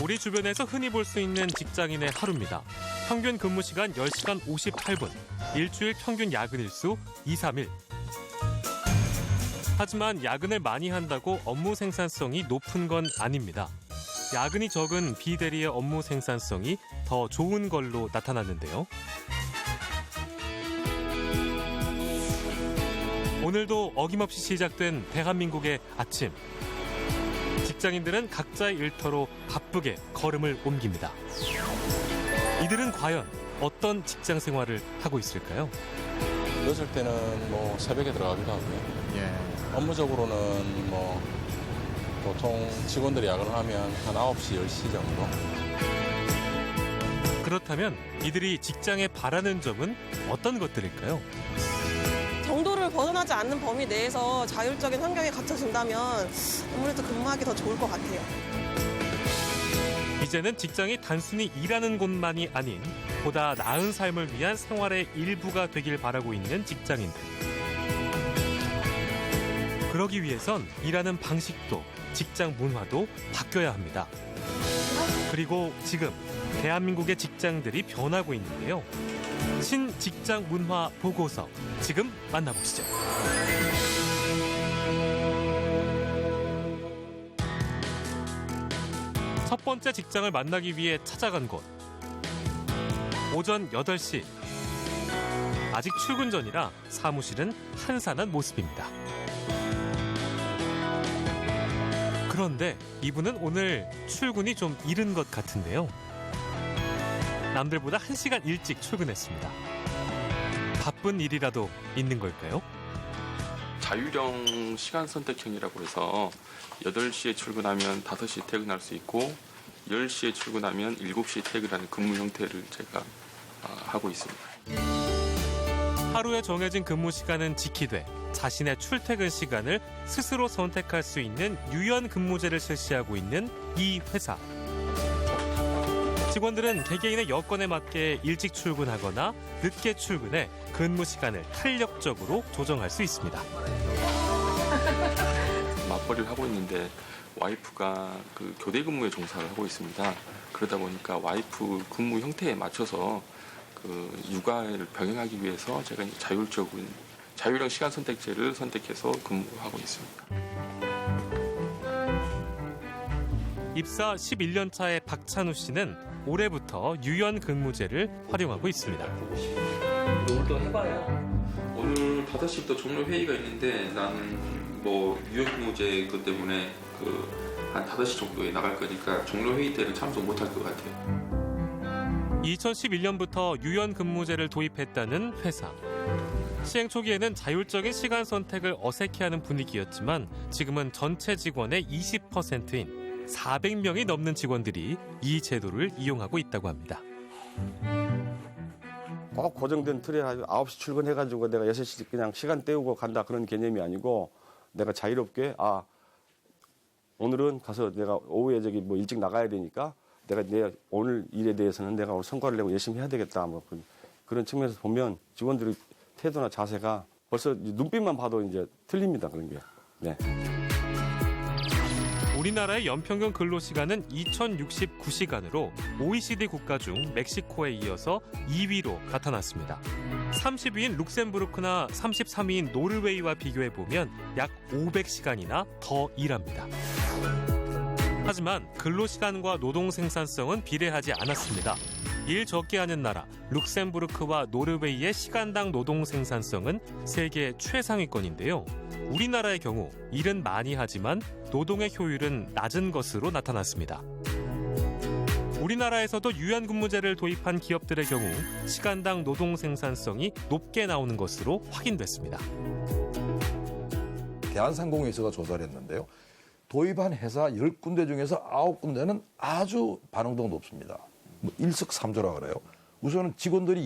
우리 주변에서 흔히 볼 수 있는 직장인의 하루입니다. 평균 근무 시간 10시간 58분, 일주일 평균 야근 일수 2, 3일. 하지만 야근을 많이 한다고 업무 생산성이 높은 건 아닙니다. 야근이 적은 비대리의 업무 생산성이 더 좋은 걸로 나타났는데요. 오늘도 어김없이 시작된 대한민국의 아침. 직장인들은 각자의 일터로 바쁘게 걸음을 옮깁니다. 이들은 과연 어떤 직장 생활을 하고 있을까요? 늦을 때는 뭐 새벽에 들어가기도 하고요. 업무적으로는 뭐 보통 직원들이 야근을 하면 한 9시, 10시 정도. 그렇다면 이들이 직장에 바라는 점은 어떤 것들일까요? 정도를 벗어나지 않는 범위 내에서 자율적인 환경에 갇혀진다면 아무래도 근무하기 더 좋을 것 같아요. 이제는 직장이 단순히 일하는 곳만이 아닌 보다 나은 삶을 위한 생활의 일부가 되길 바라고 있는 직장인들. 그러기 위해선 일하는 방식도 직장 문화도 바뀌어야 합니다. 그리고 지금 대한민국의 직장들이 변하고 있는데요. 신직장 문화 보고서 지금 만나보시죠. 첫 번째 직장을 만나기 위해 찾아간 곳. 오전 8시. 아직 출근 전이라 사무실은 한산한 모습입니다. 그런데 이분은 오늘 출근이 좀 이른 것 같은데요. 남들보다 1시간 일찍 출근했습니다. 바쁜 일이라도 있는 걸까요? 자율형 시간 선택형이라고 해서 8시에 출근하면 5시에 퇴근할 수 있고 10시에 출근하면 7시에 퇴근하는 근무 형태를 제가 하고 있습니다. 하루에 정해진 근무 시간은 지키되 자신의 출퇴근 시간을 스스로 선택할 수 있는 유연 근무제를 실시하고 있는 이 회사. 직원들은 개개인의 여건에 맞게 일찍 출근하거나 늦게 출근해 근무 시간을 탄력적으로 조정할 수 있습니다. 맞벌이를 하고 있는데 와이프가 그 교대 근무에 종사를 하고 있습니다. 그러다 보니까 와이프 근무 형태에 맞춰서 그 육아를 병행하기 위해서 제가 이제 자율형 시간 선택제를 선택해서 근무하고 있습니다. 입사 11년 차의 박찬우 씨는 올해부터 유연 근무제를 활용하고 있습니다. 오늘도 해봐요. 오늘 5시부터 종료 회의가 있는데 나는 뭐 유연 근무제 그 때문에 한 5시 정도에 나갈 거니까 종료 회의 때는 참석 못할 것 같아요. 2011년부터 유연 근무제를 도입했다는 회사. 시행 초기에는 자율적인 시간 선택을 어색해하는 분위기였지만 지금은 전체 직원의 20%인 400명이 넘는 직원들이 이 제도를 이용하고 있다고 합니다. 꼭 고정된 틀에 9시 출근해가지고 내가 6시 그냥 시간 때우고 간다 그런 개념이 아니고 내가 자유롭게 오늘은 가서 내가 오후에 뭐 일찍 나가야 되니까 내가 오늘 일에 대해서는 내가 오늘 성과를 내고 열심히 해야 되겠다 뭐 그런 측면에서 보면 직원들의 태도나 자세가 벌써 눈빛만 봐도 이제 틀립니다. 그런 게. 네. 우리나라의 연평균 근로시간은 2069시간으로 OECD 국가 중 멕시코에 이어서 2위로 나타났습니다. 30위인 룩셈부르크나 33위인 노르웨이와 비교해보면 약 500시간이나 더 일합니다. 하지만 근로시간과 노동 생산성은 비례하지 않았습니다. 일 적게 하는 나라 룩셈부르크와 노르웨이의 시간당 노동 생산성은 세계 최상위권인데요. 우리나라의 경우 일은 많이 하지만 노동의 효율은 낮은 것으로 나타났습니다. 우리나라에서도 유연근무제를 도입한 기업들의 경우 시간당 노동 생산성이 높게 나오는 것으로 확인됐습니다. 대한상공회의소가 조사를 했는데요. 도입한 회사 10군데 중에서 9군데는 아주 반응도가 높습니다. 일석삼조라 그래요. 우선은 직원들이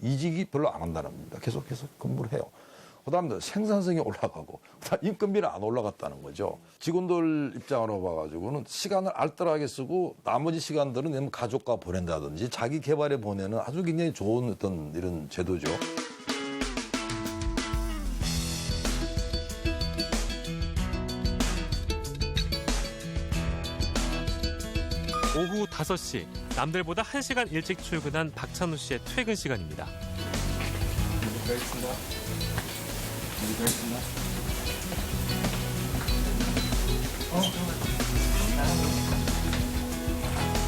이직이 별로 안 한다는 겁니다. 계속해서 근무를 해요. 그다음에 생산성이 올라가고 인건비는 안 올라갔다는 거죠. 직원들 입장으로 봐가지고는 시간을 알뜰하게 쓰고 나머지 시간들은 가족과 보낸다든지 자기 개발에 보내는 아주 굉장히 좋은 어떤 이런 제도죠. 오후 5시, 남들보다 1시간 일찍 출근한 박찬우 씨의 퇴근 시간입니다.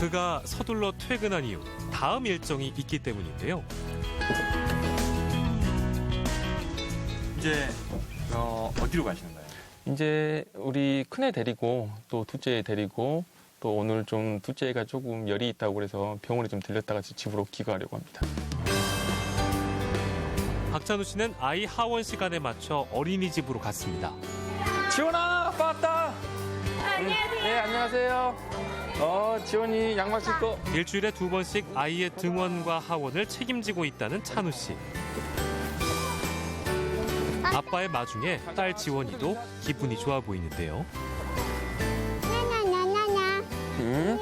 그가 서둘러 퇴근한 이유, 다음 일정이 있기 때문인데요. 이제 어디로 가시는 거예요? 이제 우리 큰애 데리고 또 둘째 데리고 또 오늘 좀 둘째가 조금 열이 있다고 그래서 병원에 좀 들렸다가 집으로 귀가하려고 합니다. 박찬우 씨는 아이 하원 시간에 맞춰 어린이집으로 갔습니다. 지원아, 아빠 왔다. 안녕하세요. 네, 안녕하세요. 지원이 양말 신고. 일주일에 2번씩 아이의 등원과 하원을 책임지고 있다는 찬우 씨. 아빠의 마중에 딸 지원이도 기분이 좋아 보이는데요. 나나나나나. 응?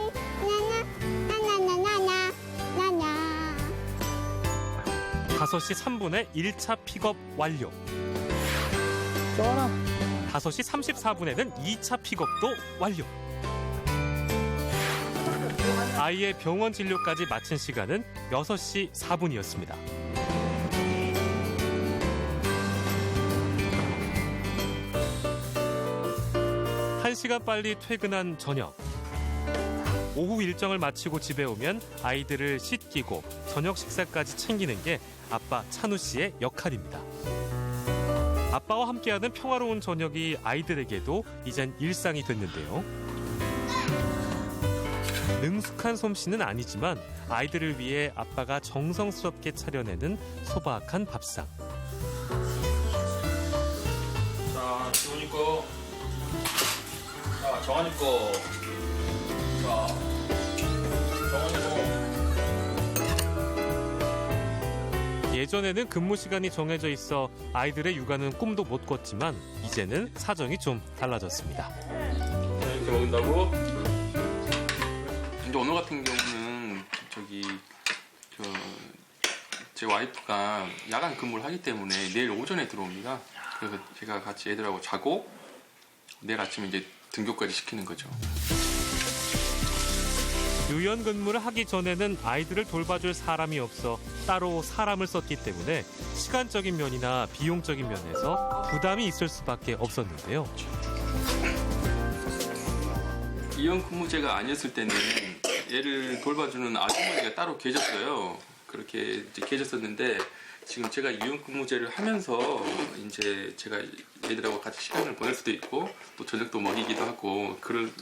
나나나나나. 나나. 5시 3분에 1차 픽업 완료. 지원아. 5시 34분에는 2차 픽업도 완료. 아이의 병원 진료까지 마친 시간은 6시 4분이었습니다. 1시간 빨리 퇴근한 저녁. 오후 일정을 마치고 집에 오면 아이들을 씻기고 저녁 식사까지 챙기는 게 아빠 찬우 씨의 역할입니다. 아빠와 함께하는 평화로운 저녁이 아이들에게도 이젠 일상이 됐는데요. 능숙한 솜씨는 아니지만 아이들을 위해 아빠가 정성스럽게 차려내는 소박한 밥상. 자, 지훈이 거. 자, 정한이 거. 자, 정한이 거. 예전에는 근무 시간이 정해져 있어 아이들의 육아는 꿈도 못 꿨지만 이제는 사정이 좀 달라졌습니다. 이렇게 먹는다고? 이제 오늘 같은 경우는 제 와이프가 야간 근무를 하기 때문에 내일 오전에 들어옵니다. 그래서 제가 같이 애들하고 자고 내일 아침에 이제 등교까지 시키는 거죠. 유연 근무를 하기 전에는 아이들을 돌봐줄 사람이 없어 따로 사람을 썼기 때문에 시간적인 면이나 비용적인 면에서 부담이 있을 수밖에 없었는데요. 이연 근무제가 아니었을 때는 얘를 돌봐주는 아주머니가 따로 계셨어요. 그렇게 이제 계셨었는데 지금 제가 이연 근무제를 하면서 이제 제가 얘들하고 같이 시간을 보낼 수도 있고 또 저녁도 먹이기도 하고 그럴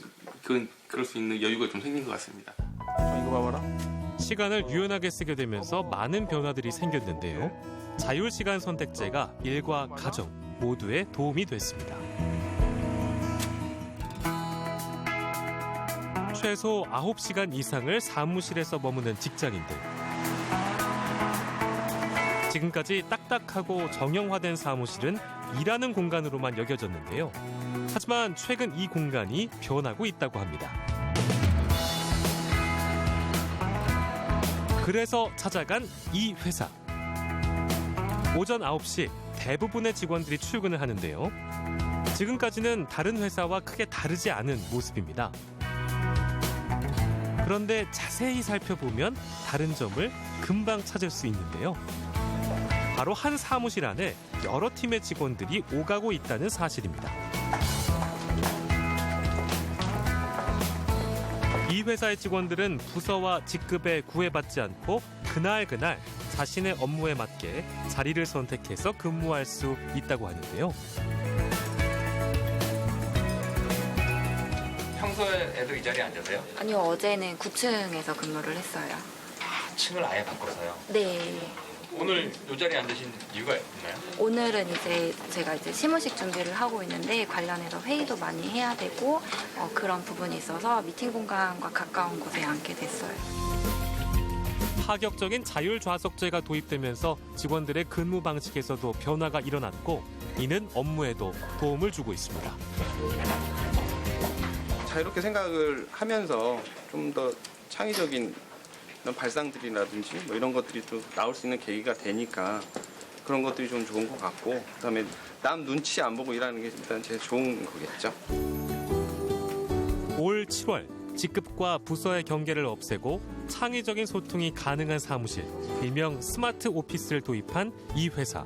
수 있는 여유가 좀 생긴 것 같습니다. 이거 봐봐라. 시간을 유연하게 쓰게 되면서 많은 변화들이 생겼는데요. 자율시간 선택제가 일과 가정 모두에 도움이 됐습니다. 최소 9시간 이상을 사무실에서 머무는 직장인들. 지금까지 딱딱하고 정형화된 사무실은 일하는 공간으로만 여겨졌는데요. 하지만 최근 이 공간이 변하고 있다고 합니다. 그래서 찾아간 이 회사. 오전 9시 대부분의 직원들이 출근을 하는데요. 지금까지는 다른 회사와 크게 다르지 않은 모습입니다. 그런데 자세히 살펴보면 다른 점을 금방 찾을 수 있는데요. 바로 한 사무실 안에 여러 팀의 직원들이 오가고 있다는 사실입니다. 이 회사의 직원들은 부서와 직급에 구애받지 않고 그날 자신의 업무에 맞게 자리를 선택해서 근무할 수 있다고 하는데요. 평소에 애들 이 자리에 앉으세요? 아니요, 어제는 9층에서 근무를 했어요. 층을 아예 바꿨어요. 네. 오늘 이 자리에 앉으신 이유가 있나요? 오늘은 제가 시무식 준비를 하고 있는데 관련해서 회의도 많이 해야 되고 그런 부분이 있어서 미팅 공간과 가까운 곳에 앉게 됐어요. 파격적인 자율좌석제가 도입되면서 직원들의 근무 방식에서도 변화가 일어났고 이는 업무에도 도움을 주고 있습니다. 자유롭게 생각을 하면서 좀 더 창의적인 이런 발상들이라든지 뭐 이런 것들이 또 나올 수 있는 계기가 되니까 그런 것들이 좀 좋은 것 같고 그다음에 남 눈치 안 보고 일하는 게 일단 제일 좋은 거겠죠. 올 7월 직급과 부서의 경계를 없애고 창의적인 소통이 가능한 사무실, 일명 스마트 오피스를 도입한 이 회사.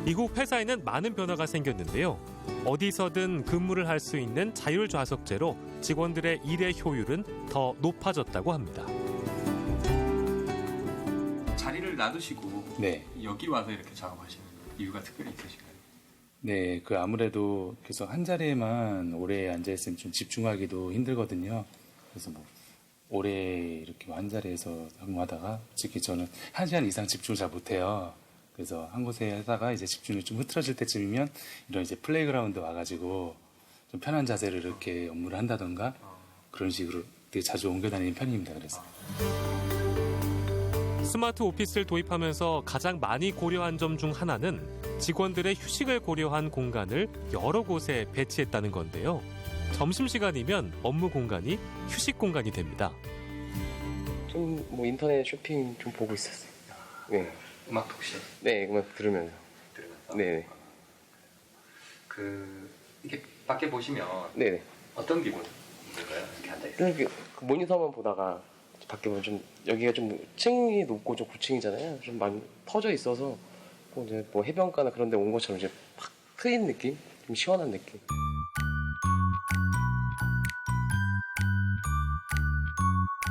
이후 회사에는 많은 변화가 생겼는데요. 어디서든 근무를 할 수 있는 자율좌석제로 직원들의 일의 효율은 더 높아졌다고 합니다. 자리를 놔두시고 네. 여기 와서 이렇게 작업하시는 이유가 특별히 있으신가요? 네, 그 아무래도 계속 한 자리에만 오래 앉아있으면 좀 집중하기도 힘들거든요. 그래서 뭐 오래 이렇게 한 자리에서 근무하다가 솔직히 저는 1시간 이상 집중을 잘 못해요. 그래서 한 곳에 하다가 이제 집중이 좀 흐트러질 때쯤이면 이런 이제 플레이그라운드 와가지고 좀 편한 자세를 이렇게 업무를 한다던가 그런 식으로 되게 자주 옮겨 다니는 편입니다. 그래서. 스마트 오피스를 도입하면서 가장 많이 고려한 점 중 하나는 직원들의 휴식을 고려한 공간을 여러 곳에 배치했다는 건데요. 점심시간이면 업무 공간이 휴식 공간이 됩니다. 좀 뭐 인터넷 쇼핑 좀 보고 있었어요. 네. 음악 혹시? 네, 음악 들으면서. 네. 이렇게 밖에 보시면 네. 어떤 기분인가요? 이렇게 앉아 있어요. 이렇게 그 모니터만 보다가 밖에 보면 좀 여기가 좀 층이 높고 좀 고층이잖아요. 좀 많이 터져 있어서 이제 뭐 해변가나 그런 데 온 것처럼 이제 팍 트인 느낌? 좀 시원한 느낌.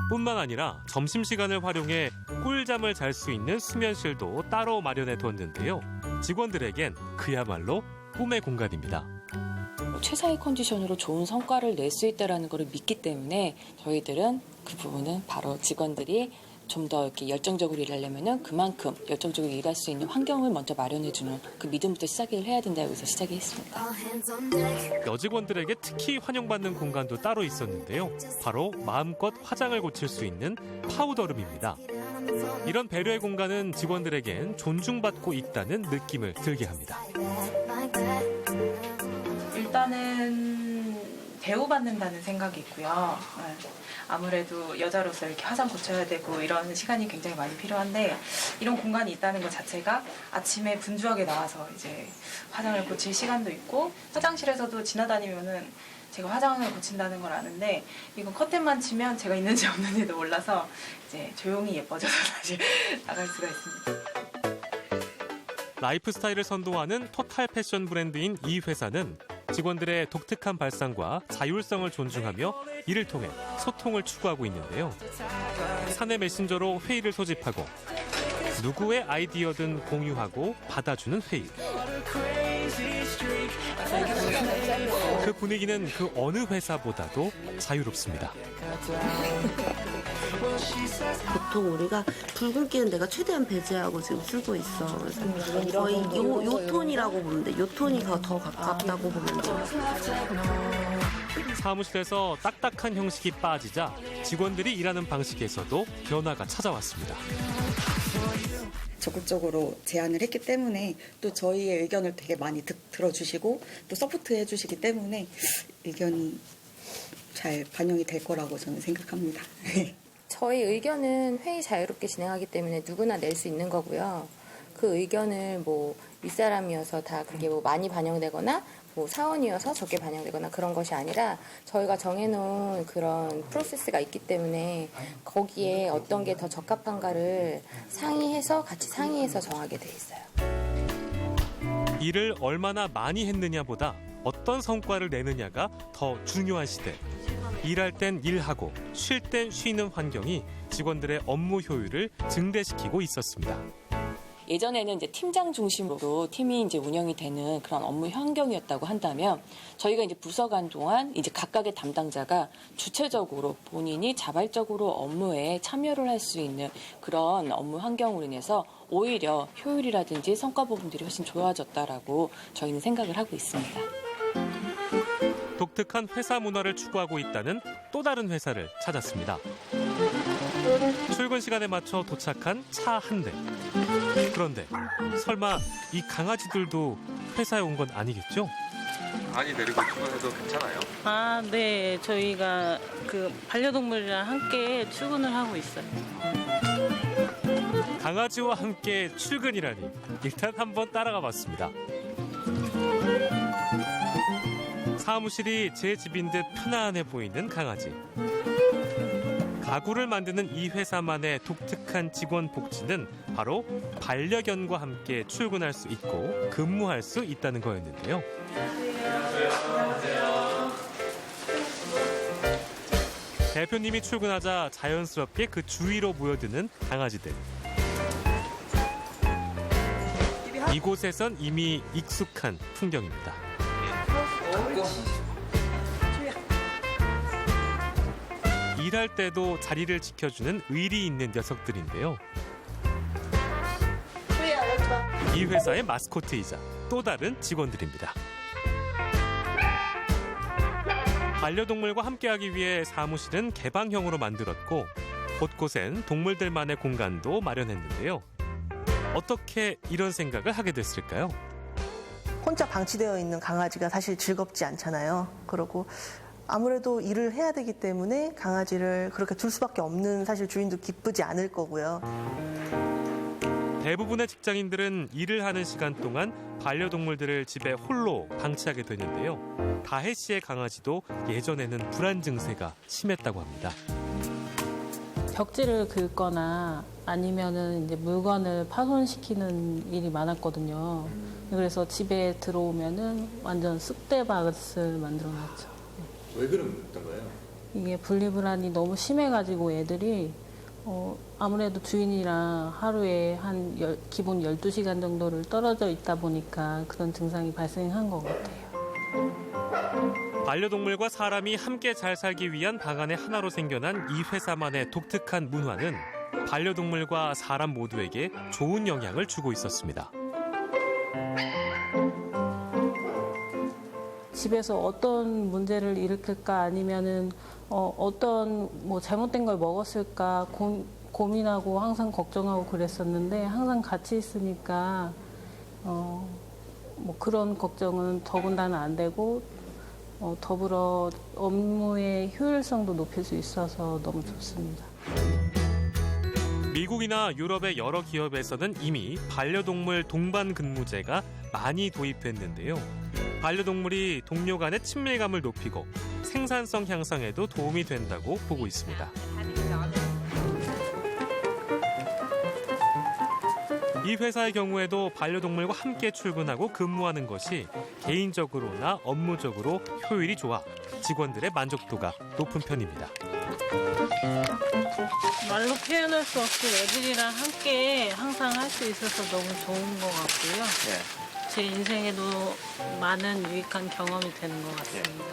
뿐만 아니라 점심시간을 활용해 꿀잠을 잘 수 있는 수면실도 따로 마련해 뒀는데요. 직원들에겐 그야말로 꿈의 공간입니다. 최상의 컨디션으로 좋은 성과를 낼 수 있다는 것을 믿기 때문에 저희들은 그 부분은 바로 직원들이 좀 더 이렇게 열정적으로 일하려면은 그만큼 열정적으로 일할 수 있는 환경을 먼저 마련해주는 그 믿음부터 시작을 해야 된다고 해서 시작을 했습니다. 여직원들에게 특히 환영받는 공간도 따로 있었는데요. 바로 마음껏 화장을 고칠 수 있는 파우더룸입니다. 이런 배려의 공간은 직원들에겐 존중받고 있다는 느낌을 들게 합니다. 일단은 대우받는다는 생각이 있고요. 아무래도 여자로서 이렇게 화장 고쳐야 되고 이런 시간이 굉장히 많이 필요한데 이런 공간이 있다는 것 자체가 아침에 분주하게 나와서 이제 화장을 고칠 시간도 있고 화장실에서도 지나다니면은 제가 화장을 고친다는 걸 아는데 이건 커튼만 치면 제가 있는지 없는지도 몰라서 이제 조용히 예뻐져서 다시 나갈 수가 있습니다. 라이프 스타일을 선도하는 토탈 패션 브랜드인 이 회사는 직원들의 독특한 발상과 자율성을 존중하며 이를 통해 소통을 추구하고 있는데요. 사내 메신저로 회의를 소집하고 누구의 아이디어든 공유하고 받아주는 회의. 그 분위기는 그 어느 회사보다도 자유롭습니다. 보통 우리가 붉은 끼는 내가 최대한 배제하고 지금 쓰고 있어. 그래서 거의 요 톤이라고 보면 돼. 요 톤이 더 가깝다고 보면 돼. 사무실에서 딱딱한 형식이 빠지자 직원들이 일하는 방식에서도 변화가 찾아왔습니다. 적극적으로 제안을 했기 때문에 또 저희의 의견을 되게 많이 들어주시고 또 서포트해 주시기 때문에 의견이 잘 반영이 될 거라고 저는 생각합니다. 저희 의견은 회의 자유롭게 진행하기 때문에 누구나 낼 수 있는 거고요. 그 의견을 뭐 윗사람이어서 다 그게 뭐 많이 반영되거나 뭐 사원이어서 적게 반영되거나 그런 것이 아니라 저희가 정해놓은 그런 프로세스가 있기 때문에 거기에 어떤 게 더 적합한가를 같이 상의해서 정하게 돼 있어요. 일을 얼마나 많이 했느냐보다 어떤 성과를 내느냐가 더 중요한 시대. 일할 땐 일하고 쉴 땐 쉬는 환경이 직원들의 업무 효율을 증대시키고 있었습니다. 예전에는 이제 팀장 중심으로 팀이 이제 운영이 되는 그런 업무 환경이었다고 한다면 저희가 이제 부서 간 동안 이제 각각의 담당자가 주체적으로 본인이 자발적으로 업무에 참여를 할 수 있는 그런 업무 환경으로 인해서 오히려 효율이라든지 성과 부분들이 훨씬 좋아졌다라고 저희는 생각을 하고 있습니다. 독특한 회사 문화를 추구하고 있다는 또 다른 회사를 찾았습니다. 출근 시간에 맞춰 도착한 차 한 대. 그런데 설마 이 강아지들도 회사에 온 건 아니겠죠? 강아지 데리고 출근해도 괜찮아요? 아, 네. 저희가 그 반려동물이랑 함께 출근을 하고 있어요. 강아지와 함께 출근이라니 일단 한번 따라가 봤습니다. 사무실이 제 집인 듯 편안해 보이는 강아지. 가구를 만드는 이 회사만의 독특한 직원 복지는 바로 반려견과 함께 출근할 수 있고 근무할 수 있다는 거였는데요. 대표님이 출근하자 자연스럽게 그 주위로 모여드는 강아지들. 이곳에선 이미 익숙한 풍경입니다. 일할 때도 자리를 지켜주는 의리 있는 녀석들인데요. 이 회사의 마스코트이자 또 다른 직원들입니다. 반려동물과 함께하기 위해 사무실은 개방형으로 만들었고 곳곳엔 동물들만의 공간도 마련했는데요. 어떻게 이런 생각을 하게 됐을까요? 혼자 방치되어 있는 강아지가 사실 즐겁지 않잖아요. 그리고 아무래도 일을 해야 되기 때문에 강아지를 그렇게 둘 수밖에 없는 사실 주인도 기쁘지 않을 거고요. 대부분의 직장인들은 일을 하는 시간 동안 반려동물들을 집에 홀로 방치하게 되는데요. 다혜 씨의 강아지도 예전에는 불안 증세가 심했다고 합니다. 벽지를 긁거나 아니면은 이제 물건을 파손시키는 일이 많았거든요. 그래서 집에 들어오면은 완전 쑥대밭을 만들어놨죠. 왜 그랬던 거예요? 이게 분리불안이 너무 심해가지고 애들이 아무래도 주인이랑 하루에 기본 12시간 정도를 떨어져 있다 보니까 그런 증상이 발생한 것 같아요. 반려동물과 사람이 함께 잘 살기 위한 방안의 하나로 생겨난 이 회사만의 독특한 문화는 반려동물과 사람 모두에게 좋은 영향을 주고 있었습니다. 집에서 어떤 문제를 일으킬까 아니면은 어떤 뭐 잘못된 걸 먹었을까 고민하고 항상 걱정하고 그랬었는데 항상 같이 있으니까 뭐 그런 걱정은 더군다나 안 되고 더불어 업무의 효율성도 높일 수 있어서 너무 좋습니다. 미국이나 유럽의 여러 기업에서는 이미 반려동물 동반 근무제가 많이 도입됐는데요. 반려동물이 동료 간의 친밀감을 높이고 생산성 향상에도 도움이 된다고 보고 있습니다. 이 회사의 경우에도 반려동물과 함께 출근하고 근무하는 것이 개인적으로나 업무적으로 효율이 좋아 직원들의 만족도가 높은 편입니다. 말로 표현할 수 없이 애들이랑 함께 항상 할 수 있어서 너무 좋은 것 같고요. 제 인생에도 많은 유익한 경험이 되는 것 같습니다.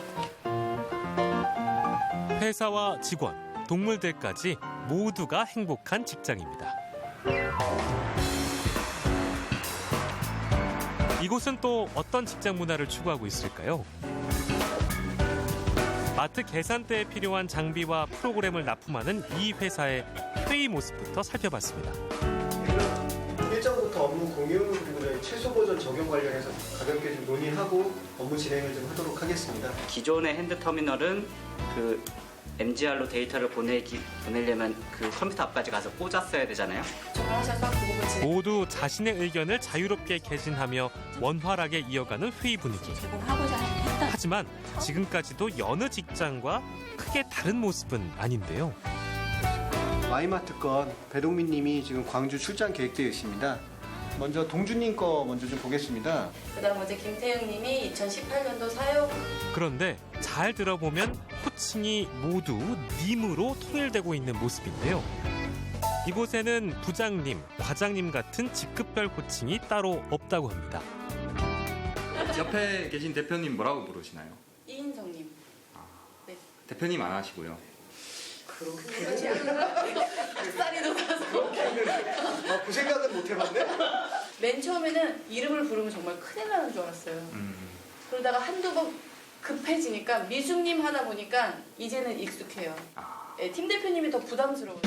회사와 직원, 동물들까지 모두가 행복한 직장입니다. 이곳은 또 어떤 직장 문화를 추구하고 있을까요? 마트 계산대에 필요한 장비와 프로그램을 납품하는 이 회사의 회의 모습부터 살펴봤습니다. 일정부터 업무 공유 그리고 저희 최소 버전 적용 관련해서 가볍게 좀 논의하고 업무 진행을 좀 하도록 하겠습니다. 기존의 핸드터미널은 그 MGR로 데이터를 보내려면 그 컴퓨터 앞까지 가서 꽂았어야 되잖아요. 모두 자신의 의견을 자유롭게 개진하며 원활하게 이어가는 회의 분위기. 하지만 지금까지도 여느 직장과 크게 다른 모습은 아닌데요. 마이마트 건 배동민 님이 지금 광주 출장 계획되어 있습니다. 먼저 동주님 거 먼저 좀 보겠습니다. 그다음 먼저 김태영 님이 2018년도 사용. 그런데 잘 들어보면 호칭이 모두 님으로 통일되고 있는 모습인데요. 이곳에는 부장님, 과장님 같은 직급별 호칭이 따로 없다고 합니다. 옆에 계신 대표님 뭐라고 부르시나요? 이인성님. 네. 대표님 안 하시고요. 그러지 않아요. 쌀이 녹아서. 그 생각은 못 해봤네. 맨 처음에는 이름을 부르면 정말 큰일 나는 줄 알았어요. 그러다가 한두 번 급해지니까 미숙님 하다 보니까 이제는 익숙해요. 네, 팀 대표님이 더 부담스러워요.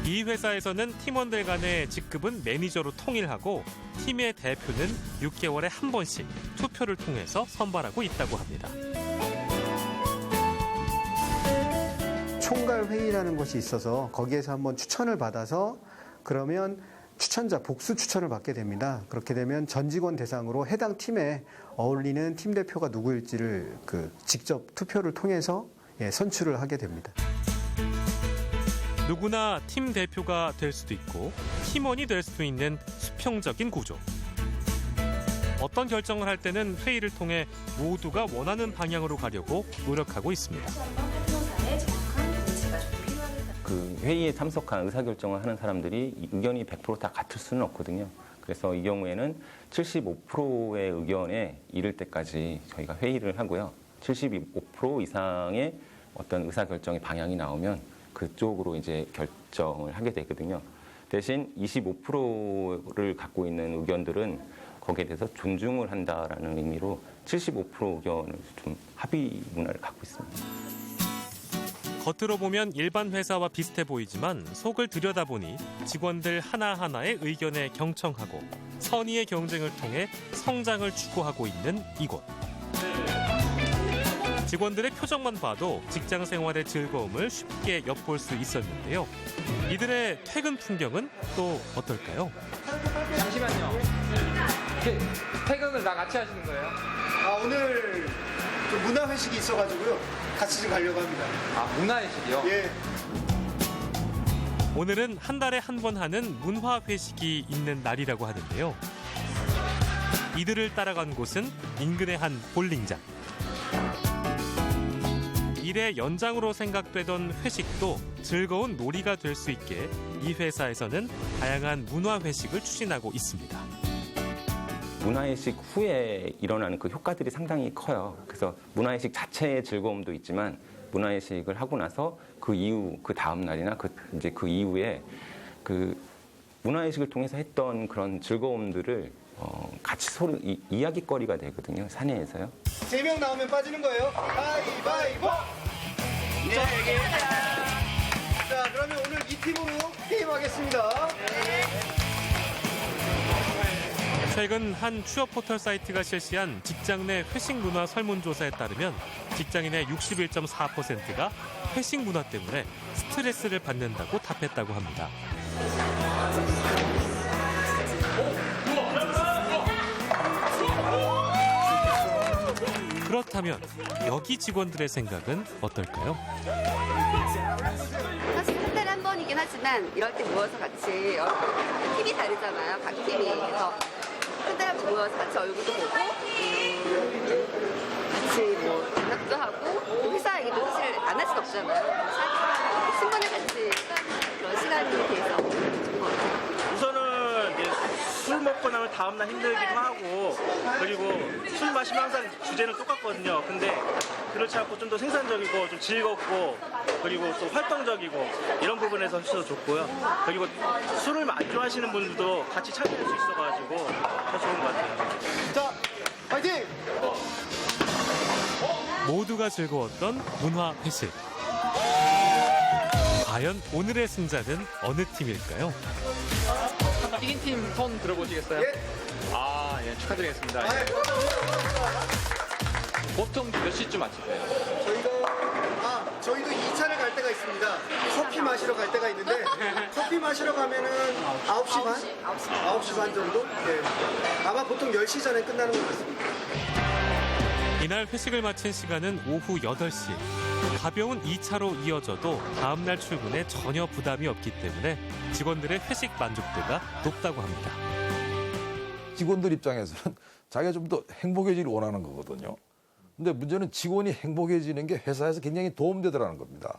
이 회사에서는 팀원들 간의 직급은 매니저로 통일하고 팀의 대표는 6개월에 한 번씩 투표를 통해서 선발하고 있다고 합니다. 총괄 회의라는 것이 있어서 거기에서 한번 추천을 받아서 그러면 추천자 복수 추천을 받게 됩니다. 그렇게 되면 전 직원 대상으로 해당 팀에 어울리는 팀 대표가 누구일지를 직접 투표를 통해서 선출을 하게 됩니다. 누구나 팀 대표가 될 수도 있고 팀원이 될 수도 있는 수평적인 구조. 어떤 결정을 할 때는 회의를 통해 모두가 원하는 방향으로 가려고 노력하고 있습니다. 그 회의에 참석한 의사결정을 하는 사람들이 의견이 100% 다 같을 수는 없거든요. 그래서 이 경우에는 75%의 의견에 이를 때까지 저희가 회의를 하고요. 75% 이상의 어떤 의사결정의 방향이 나오면 그쪽으로 이제 결정을 하게 되거든요. 대신 25%를 갖고 있는 의견들은 거기에 대해서 존중을 한다라는 의미로 75% 의견을 좀 합의 문화를 갖고 있습니다. 겉으로 보면 일반 회사와 비슷해 보이지만 속을 들여다보니 직원들 하나하나의 의견에 경청하고 선의의 경쟁을 통해 성장을 추구하고 있는 이곳. 직원들의 표정만 봐도 직장 생활의 즐거움을 쉽게 엿볼 수 있었는데요. 이들의 퇴근 풍경은 또 어떨까요? 잠시만요. 퇴근을 다 같이 하시는 거예요? 오늘 좀 문화회식이 있어가지고요. 같이 좀 가려고 합니다. 문화회식이요? 예. 오늘은 한 달에 한 번 하는 문화회식이 있는 날이라고 하는데요. 이들을 따라간 곳은 인근의 한 볼링장. 일의 연장으로 생각되던 회식도 즐거운 놀이가 될 수 있게 이 회사에서는 다양한 문화회식을 추진하고 있습니다. 문화회식 후에 일어나는 그 효과들이 상당히 커요. 그래서 문화회식 자체의 즐거움도 있지만 문화회식을 하고 나서 그 이후, 그 다음 날이나 그 이후에 그 문화회식을 통해서 했던 그런 즐거움들을 같이 서로 이야기거리가 되거든요. 사내에서요. 3명 나오면 빠지는 거예요. 가위바위보! 네. 자, 그러면 오늘 이 팀으로 게임하겠습니다. 최근 한 취업 포털 사이트가 실시한 직장 내 회식 문화 설문조사에 따르면 직장인의 61.4%가 회식 문화 때문에 스트레스를 받는다고 답했다고 합니다. 그렇다면 여기 직원들의 생각은 어떨까요? 사실 한 달에 한 번이긴 하지만 이럴 때 모여서 같이 팀이 다르잖아요. 각 팀이. 그래서 한 달에 한 번 모여서 같이 얼굴도 보고 같이 뭐 대답도 하고 회사 얘기도 사실 안 할 수는 없잖아요. 신분을 같이 그런 시간이 돼서 좋은 것 같아요. 우선은 이제 술 먹고 나면 다음날 힘들기도 하고 그리고 술 마시면 항상 주제는 똑같거든요. 근데 그렇지 않고 좀 더 생산적이고 좀 즐겁고 그리고 또 활동적이고 이런 부분에서 훨씬 더 좋고요. 그리고 술을 안 좋아하시는 분들도 같이 참여할 수 있어가지고 더 좋은 것 같아요. 자, 파이팅! 모두가 즐거웠던 문화 회식. 과연 오늘의 승자는 어느 팀일까요? 이긴 팀 손 들어보시겠어요? 예. 예, 축하드리겠습니다. 보통 몇 시쯤 마치세요? 저희도 2차를 갈 때가 있습니다. 커피 마시러 갈 때가 있는데 커피 마시러 가면은 9시 반? 9시 반 정도? 네. 아마 보통 10시 전에 끝나는 것 같습니다. 이날 회식을 마친 시간은 오후 8시. 가벼운 2차로 이어져도 다음날 출근에 전혀 부담이 없기 때문에 직원들의 회식 만족도가 높다고 합니다. 직원들 입장에서는 자기가 좀 더 행복해지길 원하는 거거든요. 근데 문제는 직원이 행복해지는 게 회사에서 굉장히 도움되더라는 겁니다.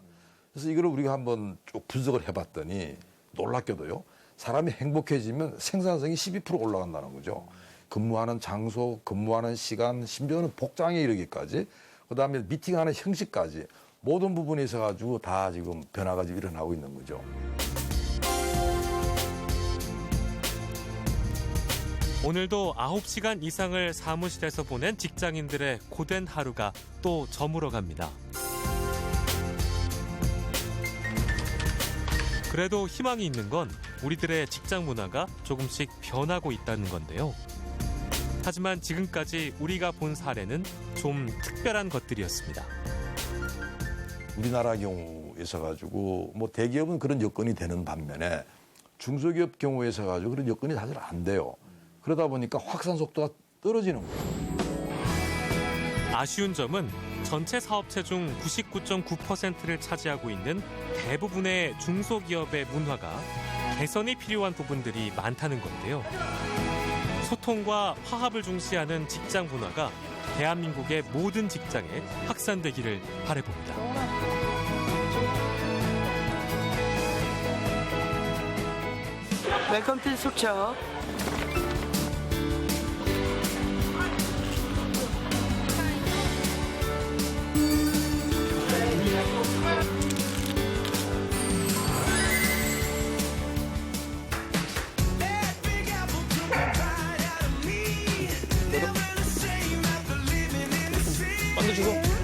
그래서 이거를 우리가 한번 쭉 분석을 해봤더니 놀랍게도요. 사람이 행복해지면 생산성이 12% 올라간다는 거죠. 근무하는 장소, 근무하는 시간, 심지어는 복장에 이르기까지 그다음에 미팅하는 형식까지 모든 부분에 있어가지고 다 지금 변화가 지금 일어나고 있는 거죠. 오늘도 9시간 이상을 사무실에서 보낸 직장인들의 고된 하루가 또 저물어 갑니다. 그래도 희망이 있는 건 우리들의 직장 문화가 조금씩 변하고 있다는 건데요. 하지만 지금까지 우리가 본 사례는 좀 특별한 것들이었습니다. 우리나라 경우에 있어가지고 뭐 대기업은 그런 여건이 되는 반면에 중소기업 경우에 있어 가지고 그런 여건이 사실 안 돼요. 그러다 보니까 확산 속도가 떨어지는 거예요. 아쉬운 점은 전체 사업체 중 99.9%를 차지하고 있는 대부분의 중소기업의 문화가 개선이 필요한 부분들이 많다는 건데요. 소통과 화합을 중시하는 직장 문화가 대한민국의 모든 직장에 확산되기를 바라봅니다. 웰컴 투 속초. 만두 주소.